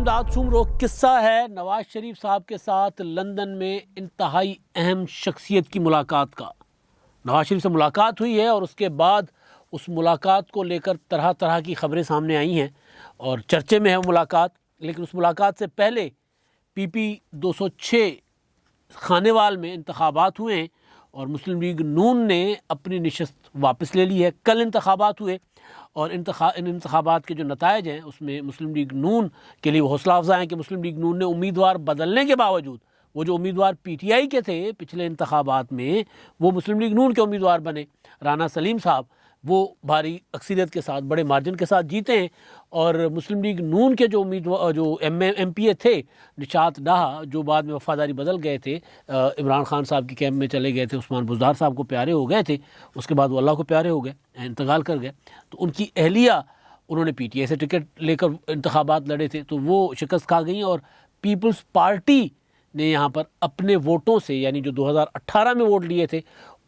इमदाद सुमरो किस्सा है नवाज शरीफ साहब के साथ लंदन में इंतहाई अहम शख्सियत की मुलाकात का। नवाज शरीफ से मुलाकात हुई है और उसके बाद उस मुलाकात को लेकर तरह तरह की खबरें सामने आई हैं और चर्चे में है वो मुलाकात। लेकिन उस मुलाकात से पहले PP 206 खानेवाल में इंतखाबात हुए हैं और मुस्लिम लीग नून ने अपनी नशस्त वापस ले ली है। कल इंतखाबात हुए और इन इंतखाबात के जो नतायज हैं उसमें मुस्लिम लीग नून के लिए हौसला अफजा है कि मुस्लिम लीग नून ने उम्मीदवार बदलने के बावजूद वो जो उम्मीदवार PTI के थे पिछले इंतखाबात में वो मुस्लिम लीग नून के उम्मीदवार बने। राना सलीम साहब वो भारी अक्सरियत के साथ बड़े मार्जिन के साथ जीते हैं और मुस्लिम लीग नून के जो उम्मीदवार जो MPA थे निशात डाहा जो बाद में वफादारी बदल गए थे, इमरान खान साहब की कैंप में चले गए थे, उस्मान बुज़दार साहब को प्यारे हो गए थे, उसके बाद वो अल्लाह को प्यारे हो गए, इंतकाल कर गए। तो उनकी अहलिया उन्होंने PTI से टिकट लेकर इंतखाबात लड़े थे तो वो शिकस्त खा गई और पीपल्स पार्टी ने यहाँ पर अपने वोटों से यानी जो 2018 में वोट लिए थे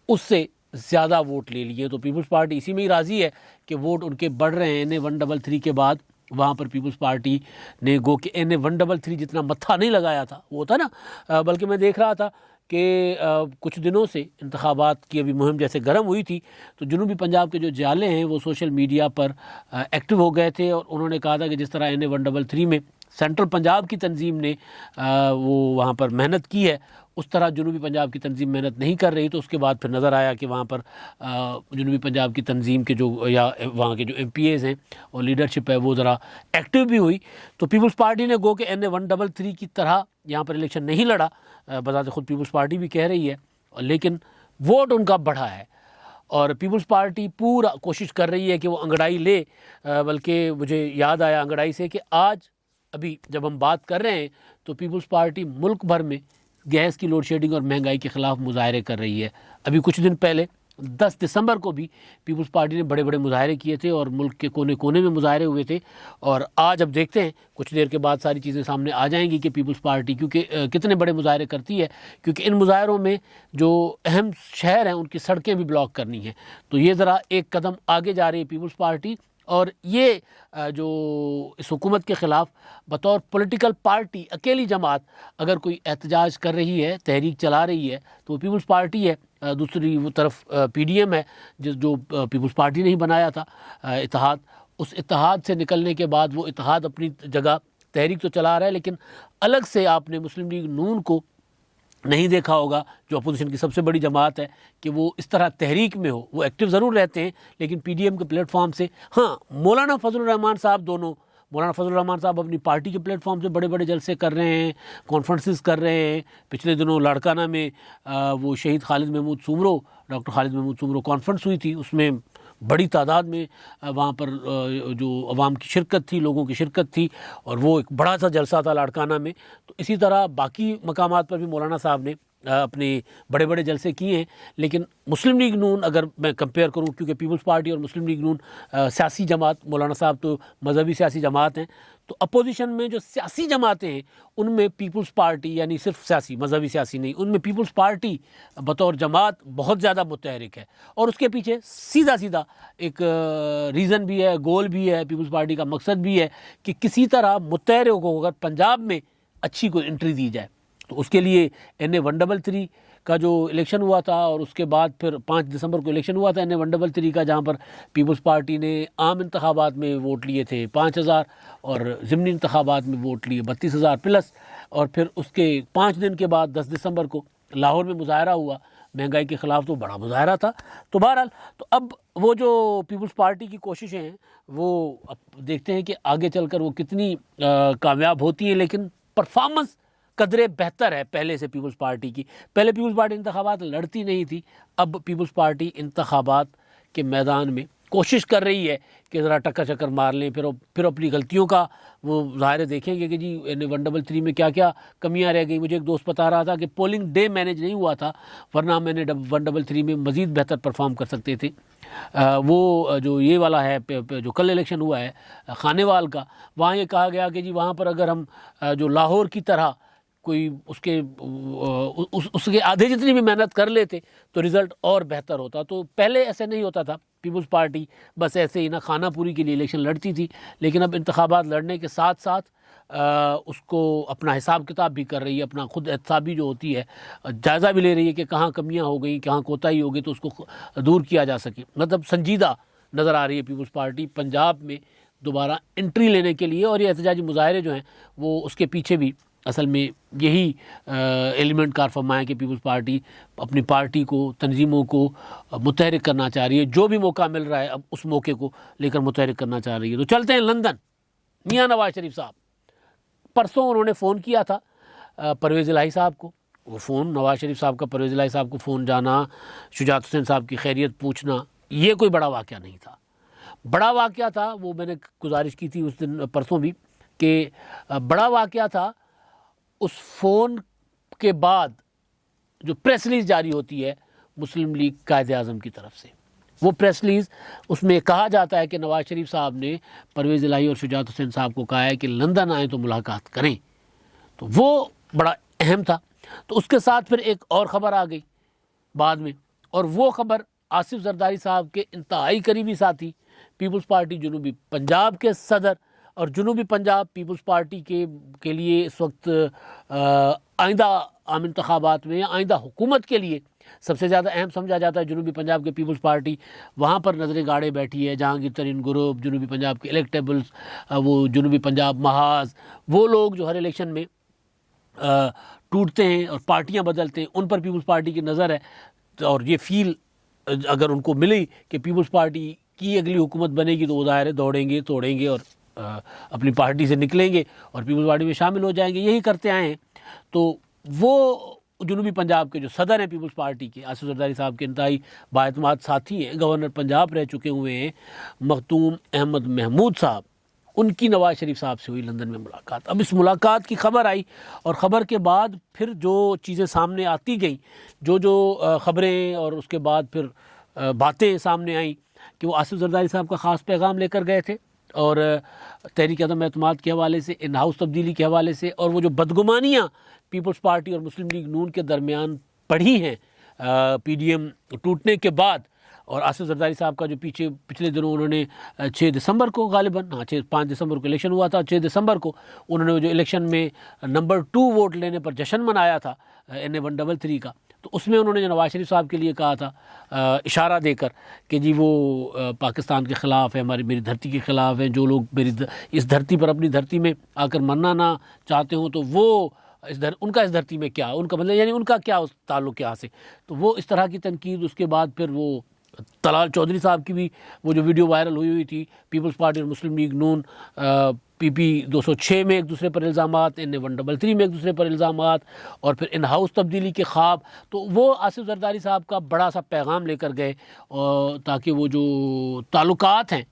उससे ज़्यादा वोट ले लिए। तो पीपल्स पार्टी इसी में ही राज़ी है कि वोट उनके बढ़ रहे हैं। NA 133 के बाद वहाँ पर पीपल्स पार्टी ने गो कि NA 133 जितना मत्था नहीं लगाया था वो था ना, बल्कि मैं देख रहा था कि कुछ दिनों से इंतखाबात की अभी मुहिम जैसे गर्म हुई थी तो जुनूबी पंजाब के जो जाले हैं वो सोशल मीडिया पर एक्टिव हो गए थे और उन्होंने कहा था कि जिस तरह NA 133 में सेंट्रल पंजाब की तंजीम ने वो वहाँ पर मेहनत की है उस तरह जुनूबी पंजाब की तंजीम मेहनत नहीं कर रही। तो उसके बाद फिर नज़र आया कि वहाँ पर जुनूबी पंजाब की तंजीम के जो या वहाँ के जो MPAs हैं और लीडरशिप है वो ज़रा एक्टिव भी हुई। तो पीपल्स पार्टी ने गो के NA 133 की तरह यहाँ पर इलेक्शन नहीं लड़ा, बजाते खुद पीपल्स पार्टी भी कह रही है, लेकिन वोट उनका बढ़ा है और पीपल्स पार्टी पूरा कोशिश कर रही है कि वो अंगड़ाई ले। बल्कि मुझे याद आया अंगड़ाई से कि आज अभी जब हम बात कर रहे हैं तो पीपल्स पार्टी मुल्क भर में गैस की लोड शेडिंग और महंगाई के ख़िलाफ़ मुजाहरे कर रही है। अभी कुछ दिन पहले 10 दिसंबर को भी पीपल्स पार्टी ने बड़े बड़े मुजाहरे किए थे और मुल्क के कोने कोने में मुजाहरे हुए थे। और आज अब देखते हैं कुछ देर के बाद सारी चीज़ें सामने आ जाएंगी कि पीपल्स पार्टी क्योंकि कितने बड़े मुजाहरे करती है, क्योंकि इन मुजाहरों में जो अहम शहर हैं उनकी सड़कें भी ब्लॉक करनी हैं। तो ये ज़रा एक कदम आगे जा रही है पीपल्स पार्टी और ये जो इस हुकूमत के ख़िलाफ़ बतौर पॉलिटिकल पार्टी अकेली जमात अगर कोई एहतजाज कर रही है, तहरीक चला रही है तो पीपल्स पार्टी है। दूसरी वो तरफ PDM है जो पीपल्स पार्टी ने ही बनाया था इत्तेहाद। उस इत्तेहाद से निकलने के बाद वो इत्तेहाद अपनी जगह तहरीक तो चला रहा है लेकिन अलग से आपने मुस्लिम लीग नून को नहीं देखा होगा जो अपोजिशन की सबसे बड़ी जमात है कि वो इस तरह तहरीक में हो। वो एक्टिव ज़रूर रहते हैं लेकिन PDM के प्लेटफॉर्म से, हाँ मौलाना फजलुर रहमान साहब दोनों मौलाना फजलुर रहमान साहब अपनी पार्टी के प्लेटफॉर्म से बड़े बड़े जलसे कर रहे हैं, कॉन्फ्रेंसेस कर रहे हैं। पिछले दिनों लाड़काना में वो शहीद खालिद महमूद सुमरो डॉक्टर खालिद महमूद सुमरो कॉन्फ्रेंस हुई थी, उसमें बड़ी तादाद में वहाँ पर जो अवाम की शिरकत थी, लोगों की शिरकत थी और वो एक बड़ा सा जलसा था लाड़काना में। तो इसी तरह बाकी मकामात पर भी मौलाना साहब ने अपने बड़े बड़े जलसे किए हैं। लेकिन मुस्लिम लीग नून अगर मैं कंपेयर करूं, क्योंकि पीपल्स पार्टी और मुस्लिम लीग नून सियासी जमात, मौलाना साहब तो मजहबी सियासी जमात हैं, तो अपोजिशन में जो सियासी जमातें हैं उनमें पीपल्स पार्टी यानी सिर्फ सियासी मजहबी सियासी नहीं, उनमें पीपल्स पार्टी बतौर जमात बहुत ज़्यादा मुतहरिक है और उसके पीछे सीधा सीधा एक रीज़न भी है, गोल भी है, पीपल्स पार्टी का मकसद भी है कि किसी तरह मुतहरिकों को अगर पंजाब में अच्छी कोई एंट्री दी जाए। तो उसके लिए NA 133 का जो इलेक्शन हुआ था और उसके बाद फिर 5 दिसंबर को इलेक्शन हुआ था NA 133 का, जहाँ पर पीपल्स पार्टी ने आम इंतखाबात में वोट लिए थे 5000 और ज़िमनी इंतखाबात में वोट लिए 32,000 प्लस। और फिर उसके 5 दिन के बाद 10 दिसंबर को लाहौर में मुजाहरा हुआ महंगाई के ख़िलाफ़, तो बड़ा मुजाहरा था। तो बहरहाल तो अब वो जो पीपल्स पार्टी की कोशिशें हैं वो अब देखते हैं कि आगे चलकर वो कितनी कामयाब होती हैं। लेकिन परफॉर्मेंस कदरे बेहतर है पहले से पीपल्स पार्टी की। पहले पीपल्स पार्टी इंतखाबात लड़ती नहीं थी, अब पीपल्स पार्टी इंतखाबात के मैदान में कोशिश कर रही है कि ज़रा टक्कर चक्कर मार लें, फिर अपनी गलतियों का वो ज़ाहिर देखेंगे कि जी NA 133 में क्या क्या कमियां रह गई। मुझे एक दोस्त बता रहा था कि पोलिंग डे मैनेज नहीं हुआ था, वरना हम NA 133 में मज़ीद बेहतर परफॉर्म कर सकते थे। वो जो ये वाला है जो कल इलेक्शन हुआ है खानेवाल का, वहाँ ये कहा गया कि जी वहाँ पर अगर हम जो लाहौर की तरह कोई उसके आधे जितनी भी मेहनत कर लेते तो रिज़ल्ट और बेहतर होता। तो पहले ऐसे नहीं होता था, पीपल्स पार्टी बस ऐसे ही ना खाना पूरी के लिए इलेक्शन लड़ती थी, लेकिन अब इंतखाबात लड़ने के साथ साथ उसको अपना हिसाब किताब भी कर रही है, अपना खुद एहतसाबी जो होती है जायज़ा भी ले रही है कि कहाँ कमियां हो गई, कहाँ कोताही हो गई, तो उसको दूर किया जा सके। मतलब संजीदा नज़र आ रही है पीपल्स पार्टी पंजाब में दोबारा एंट्री लेने के लिए। और ये एहतजाजी मुजाहरे जो हैं वो उसके पीछे भी असल में यही एलिमेंट कार फरमाया कि पीपल्स पार्टी अपनी पार्टी को, तंजीमों को मुतहरिक करना चाह रही है। जो भी मौका मिल रहा है अब उस मौके को लेकर मुतहरिक करना चाह रही है। तो चलते हैं लंदन। मियां नवाज शरीफ साहब, परसों उन्होंने फ़ोन किया था परवेज़ इलाही साहब को। वो फ़ोन नवाज शरीफ साहब का परवेज़ इलाही साहब को फ़ोन जाना, शुजात हुसैन साहब की खैरियत पूछना, ये कोई बड़ा वाक़या नहीं था। बड़ा वाक़या था, वो मैंने गुजारिश की थी उस दिन परसों भी, कि बड़ा वाक़या था उस फ़ोन के बाद जो प्रेस रिलीज़ जारी होती है मुस्लिम लीग कायद-ए-आज़म की तरफ से। वो प्रेस रिलीज़, उसमें कहा जाता है कि नवाज शरीफ साहब ने परवेज़ इलाही और शुजात हुसैन साहब को कहा है कि लंदन आएँ तो मुलाकात करें। तो वो बड़ा अहम था। तो उसके साथ फिर एक और ख़बर आ गई बाद में, और वो ख़बर आसिफ जरदारी साहब के इंतहाई करीबी साथी, पीपल्स पार्टी जनूबी पंजाब के सदर और जनूबी पंजाब पीपल्स पार्टी के लिए इस वक्त आइंदा आम इंतखाबात में या आइंदा हुकूमत के लिए सबसे ज़्यादा अहम समझा जाता है जनूबी पंजाब के पीपल्स पार्टी। वहाँ पर नज़रें गाड़े बैठी है जहांगीर तरीन ग्रुप, जनूबी पंजाब के इलेक्टेबल्स, वो जनूबी पंजाब महाज, वो लोग जो हर इलेक्शन में टूटते हैं और पार्टियाँ बदलते हैं, उन पर पीपल्स पार्टी की नज़र है। और ये फील अगर उनको मिली कि पीपल्स पार्टी की अगली हुकूमत बनेगी तो वो ज़ाहिर है दौड़ेंगे, तोड़ेंगे और अपनी पार्टी से निकलेंगे और पीपल्स पार्टी में शामिल हो जाएंगे। यही करते आए हैं। तो वो जनूबी पंजाब के जो सदर हैं पीपल्स पार्टी के, आसिफ जरदारी साहब के इंतहाई बाएतमाद साथी हैं, गवर्नर पंजाब रह चुके हुए हैं मखदूम अहमद महमूद साहब, उनकी नवाज शरीफ साहब से हुई लंदन में मुलाकात। अब इस मुलाकात की खबर आई और ख़बर के बाद फिर जो चीज़ें सामने आती गईं, जो ख़बरें और उसके बाद फिर बातें सामने आईं कि वो आसिफ जरदारी साहब का ख़ास पैगाम लेकर गए थे और तहरीक अदम एतमाद के हवाले से, इन हाउस तब्दीली के हवाले से, और वो जो बदगुमानियाँ पीपल्स पार्टी और मुस्लिम लीग नून के दरमियान पड़ी हैं PDM टूटने के बाद, और आसिफ जरदारी साहब का जो पिछले दिनों उन्होंने 6 दिसंबर को गालिबन, हाँ 5 दिसंबर को इलेक्शन हुआ था, 6 दिसंबर को उन्होंने जो इलेक्शन में नंबर 2 वोट लेने पर जश्न मनाया था NA 133 का, तो उसमें उन्होंने जो नवाज शरीफ साहब के लिए कहा था इशारा देकर कि जी वो पाकिस्तान के ख़िलाफ़ है, मेरी धरती के ख़िलाफ़ है, जो लोग इस धरती पर अपनी धरती में आकर मरना ना चाहते हों तो वो उनका इस धरती में क्या, उनका मतलब यानी उनका क्या उस ताल्लुक़ यहाँ से, तो वो इस तरह की तनकीद। उसके बाद फिर वो तलाल चौधरी साहब की भी वो जो वीडियो वायरल हुई थी, पीपल्स पार्टी और मुस्लिम लीग नून PP 206 में एक दूसरे पर इल्ज़ामात, NA 133 में एक दूसरे पर इल्ज़ामात, और फिर इन हाउस तब्दीली के ख्वाब। तो वो आसिफ जरदारी साहब का बड़ा सा पैगाम लेकर गए ताकि वो जो ताल्लुकात हैं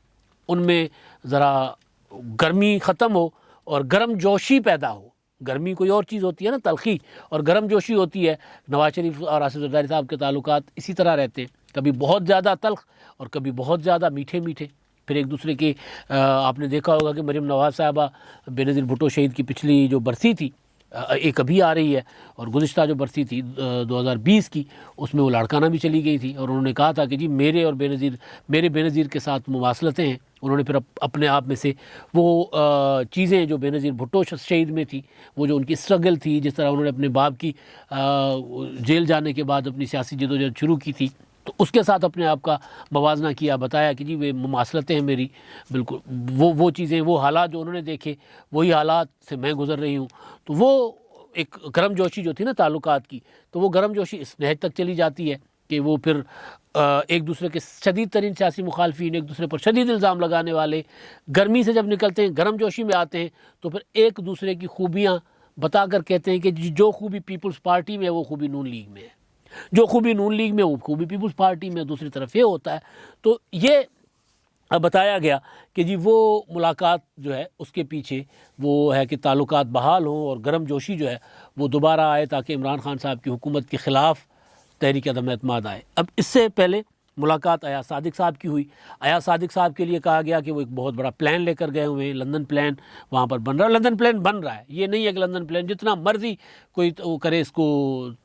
उनमें ज़रा गर्मी ख़त्म हो और गर्म जोशी पैदा हो। गर्मी कोई और चीज़ होती है ना, तलखी, और गर्म जोशी होती है। नवाज शरीफ और आसिफ जरदारी साहब के ताल्लुकात इसी तरह रहते हैं, कभी बहुत ज़्यादा तल्ख और कभी बहुत ज़्यादा मीठे मीठे। फिर एक दूसरे के आपने देखा होगा कि मरीम नवाज़ साहबा बेनज़ीर भुट्टो शहीद की पिछली जो बरसी थी, एक अभी आ रही है, और गुज़िश्ता जो बरसी थी 2020 की, उसमें वो लाड़काना भी चली गई थी और उन्होंने कहा था कि जी मेरे बेनज़ीर के साथ मुवासलतें हैं। उन्होंने फिर अपने आप में से वो चीज़ें जो बेनज़ीर भुट्टो शहीद में थी, वो जो उनकी स्ट्रगल थी, जिस तरह उन्होंने अपने बाप की जेल जाने के बाद अपनी सियासी जदोजहद शुरू की थी, तो उसके साथ अपने आप का मवाजना किया, बताया कि जी वे मुमासलतें हैं मेरी, बिल्कुल वो चीज़ें, वो हालात जो उन्होंने देखे वही हालात से मैं गुज़र रही हूँ। तो वो एक गर्म जोशी जो थी ना ताल्लुकात की, तो वो गर्म जोशी इस नहज तक चली जाती है कि वो फिर एक दूसरे के शदीद तरीन सियासी मुखालफिन, एक दूसरे पर शदीद इल्ज़ाम लगाने वाले, गर्मी से जब निकलते हैं, गर्म जोशी में आते हैं, तो फिर एक दूसरे की खूबियाँ बता कर कहते हैं कि जो खूबी पीपल्स पार्टी में है वो खूबी नून लीग में है, जो खूबी नून लीग में वो खूबी पीपल्स पार्टी में, दूसरी तरफ ये होता है। तो ये बताया गया कि जी वो मुलाकात जो है उसके पीछे वो है कि ताल्लुकात बहाल हों और गर्म जोशी जो है वो दोबारा आए ताकि इमरान खान साहब की हुकूमत के ख़िलाफ़ तहरीक अदम एतमाद आए। अब इससे पहले मुलाकात अयाज सादिक साहब की हुई। अयाज सादिक साहब के लिए कहा गया कि वो एक बहुत बड़ा प्लान लेकर गए हुए हैं, लंदन प्लान वहाँ पर बन रहा है। लंदन प्लान बन रहा है, ये नहीं है कि लंदन प्लान जितना मर्जी कोई तो करे इसको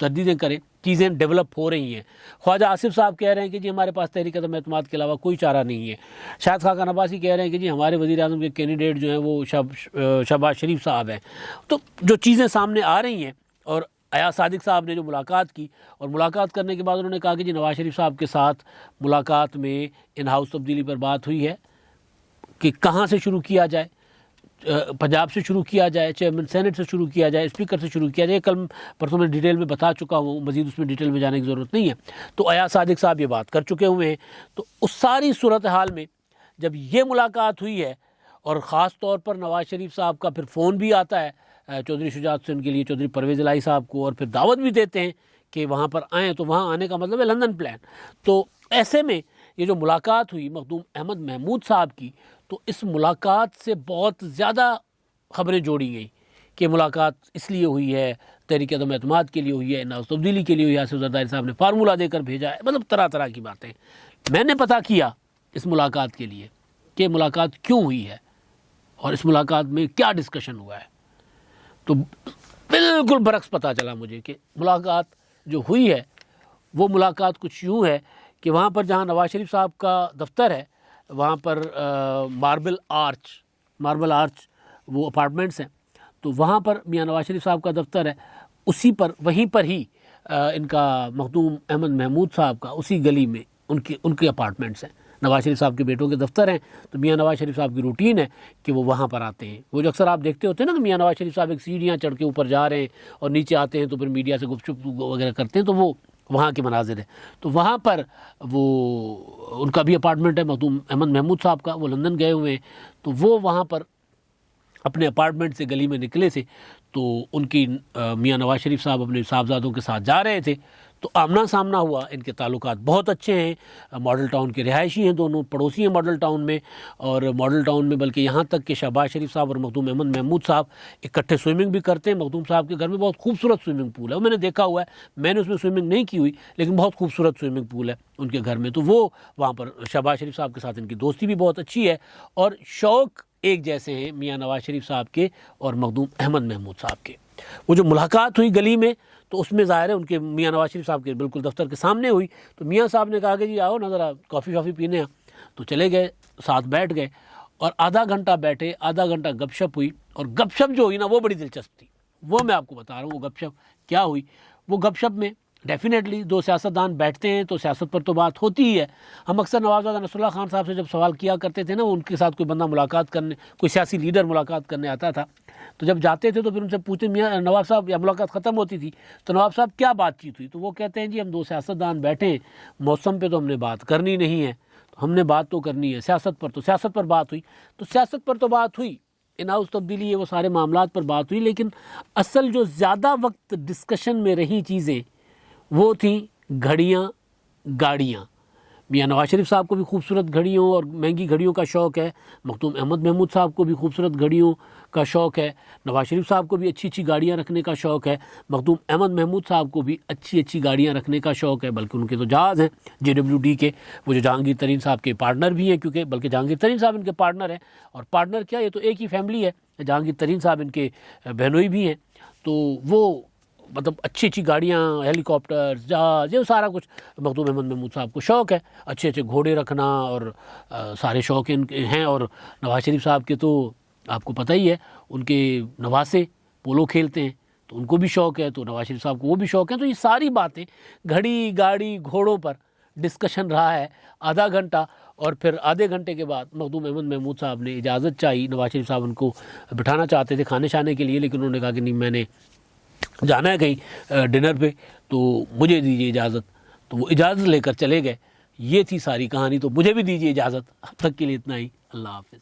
तरदीदें करे, चीज़ें डेवलप हो रही हैं। ख्वाजा आसिफ साहब कह रहे हैं कि जी हमारे पास तहरीक अदम एतमाद के अलावा कोई चारा नहीं है। शाहिद खान अब्बासी कह रहे हैं कि जी हमारे वज़ीर आज़म के कैंडिडेट जो हैं वो शहबाज शरीफ साहब हैं। तो जो चीज़ें सामने आ रही हैं, और अयाज सादिक साहब ने जो मुलाकात की, और मुलाकात करने के बाद उन्होंने कहा कि जी नवाज़ शरीफ साहब के साथ मुलाकात में इन हाउस तब्दीली पर बात हुई है कि कहाँ से शुरू किया जाए, पंजाब से शुरू किया जाए, चेयरमैन सेनेट से शुरू किया जाए, स्पीकर से शुरू किया जाए। कल परसों मैं डिटेल में बता चुका हूँ, मज़ीद उसमें डिटेल में जाने की ज़रूरत नहीं है। तो अयाज सादिक साहब ये बात कर चुके हुए हैं। तो उस सारी सूरत हाल में जब ये मुलाकात हुई है, और ख़ास तौर पर नवाज़ शरीफ साहब का फिर फ़ोन भी आता है चौधरी शुजात से उनके लिए, चौधरी परवेज़ इलाही साहब को, और फिर दावत भी देते हैं कि वहाँ पर आएँ, तो वहाँ आने का मतलब है लंदन प्लान। तो ऐसे में ये जो मुलाकात हुई मखदूम अहमद महमूद साहब की, तो इस मुलाकात से बहुत ज़्यादा ख़बरें जोड़ी गई कि मुलाकात इसलिए हुई है, तहरीक अदम एतमाद के लिए हुई है, नाउस तब्दीली के लिए हुई है, आसिफ जरदारी साहब ने फार्मूला देकर भेजा है, मतलब तरह तरह की बातें। मैंने पता किया इस मुलाकात के लिए कि मुलाकात क्यों हुई है और इस मुलाकात में क्या डिस्कशन हुआ है। तो बिल्कुल बरक्स पता चला मुझे कि मुलाकात जो हुई है वो मुलाकात कुछ यूँ है कि वहाँ पर जहाँ नवाज़ शरीफ साहब का दफ्तर है, वहाँ पर मार्बल आर्च वो अपार्टमेंट्स हैं, तो वहाँ पर मियाँ नवाज़ शरीफ साहब का दफ्तर है, उसी पर वहीं पर ही इनका मखदूम अहमद महमूद साहब का उसी गली में उनके अपार्टमेंट्स हैं। नवाज़ शरीफ साहब के बेटों के दफ्तर हैं। तो मियाँ नवाज़ शरीफ साहब की रूटीन है कि वो वहाँ पर आते हैं। वो जो अक्सर आप देखते होते हैं ना कि मियाँ नवाज़ शरीफ साहब एक सीढ़ियाँ चढ़ के ऊपर जा रहे हैं और नीचे आते हैं, तो फिर मीडिया से गुपचुप वगैरह करते हैं, तो वो वहाँ के मनाजिर है। तो वहाँ पर वो उनका भी अपार्टमेंट है मखदूम अहमद महमूद साहब का, वो लंदन गए हुए हैं। तो वो वहाँ पर अपने अपार्टमेंट से गली में निकले थे, तो उनकी मियाँ नवाज़ शरीफ साहब अपने साहबजादों के साथ जा रहे थे, तो आमना सामना हुआ। इनके ताल्लुकात बहुत अच्छे हैं, मॉडल टाउन के रिहायशी हैं, दोनों पड़ोसी हैं मॉडल टाउन में। और मॉडल टाउन में बल्कि यहाँ तक कि शहबाज शरीफ साहब और मखदूम अहमद महमूद साहब इकट्ठे स्विमिंग भी करते हैं। मखदूम साहब के घर में बहुत खूबसूरत स्विमिंग पूल है, वो मैंने देखा हुआ है, मैंने उसमें स्विमिंग नहीं की हुई, लेकिन बहुत खूबसूरत स्विमिंग पूल है उनके घर में। तो वो वहाँ पर शहबाज शरीफ साहब के साथ इनकी दोस्ती भी बहुत अच्छी है, और शौक़ एक जैसे हैं मियाँ नवाज़ शरीफ साहब के और मखदूम अहमद महमूद साहब के। वो जो मुलाकात हुई गली में, तो उसमें ज़ाहिर है उनके मियाँ नवाज़ शरीफ साहब के बिल्कुल दफ्तर के सामने हुई। तो मियाँ साहब ने कहा कि जी आओ ना ज़रा कॉफ़ी शॉफ़ी पीने। तो चले गए, साथ बैठ गए, और आधा घंटा बैठे, आधा घंटा गपशप हुई। और गपशप जो हुई ना वो बड़ी दिलचस्प थी, वो मैं आपको बता रहा हूँ। वो गपशप क्या हुई, वो गपशप में डेफिनेटली दो सियासतदान बैठते हैं तो सियासत पर तो बात होती ही है। हम अक्सर नवाब नसरुल्लाह खान साहब से जब सवाल किया करते थे ना, उनके साथ कोई बंदा मुलाकात करने, कोई सियासी लीडर मुलाकात करने आता था, तो जब जाते थे तो फिर उनसे पूछते मियाँ नवाब साहब, या मुलाकात ख़त्म होती थी तो नवाब साहब क्या बातचीत हुई, तो वो कहते हैं जी हम दो सियासतदान बैठे हैं, मौसम पे तो हमने बात करनी नहीं है, तो हमने बात तो करनी है सियासत पर, तो सियासत पर बात हुई। तो सियासत पर तो बात हुई, इन हाउस तब्दीली, ये वो सारे मामलात पर बात हुई, लेकिन असल जो ज़्यादा वक्त डिस्कशन में रही चीज़ें वो थी घड़ियाँ, गाड़ियाँ। मियाँ नवाज़ शरीफ साहब को भी खूबसूरत घड़ियों और महंगी घड़ियों का शौक़ है, मखदूम अहमद महमूद साहब को भी खूबसूरत घड़ियों का शौक़ है, नवाज़ शरीफ साहब को भी अच्छी अच्छी गाड़ियाँ रखने का शौक़ है, मखदूम अहमद महमूद साहब को भी अच्छी अच्छी गाड़ियाँ रखने का शौक़ है। बल्कि उनके तो जहाज़ हैं JWD के, वो जो जहांगीर तरीन साहब के पार्टनर भी हैं, क्योंकि बल्कि जहांगीर तरीन साहब इनके पार्टनर हैं, और पार्टनर क्या, ये तो एक ही फैमिली है, जहांगीर तरीन साहब इनके बहनोई भी हैं। तो वो मतलब अच्छी अच्छी गाड़ियाँ, हेलीकॉप्टर, जहाज़, ये सारा कुछ मखदूम अहमद महमूद साहब को शौक़ है। अच्छे अच्छे घोड़े रखना और सारे शौक़ इनके हैं। और नवाज़ शरीफ साहब के तो आपको पता ही है, उनके नवासे पोलो खेलते हैं, तो उनको भी शौक़ है, तो नवाज़ शरीफ साहब को वो भी शौक़ है। तो ये सारी बातें घड़ी, गाड़ी, घोड़ों पर डिस्कशन रहा है आधा घंटा। और फिर आधे घंटे के बाद मखदूम अहमद महमूद साहब ने इजाज़त चाहिए, नवाज़ शरीफ साहब उनको बिठाना चाहते थे खाने शाने के लिए, लेकिन उन्होंने कहा कि नहीं, मैंने जाना है कहीं डिनर पे, तो मुझे दीजिए इजाज़त। तो वो इजाज़त लेकर चले गए। ये थी सारी कहानी, तो मुझे भी दीजिए इजाज़त। अब तक के लिए इतना ही। अल्लाह हाफ़िज़।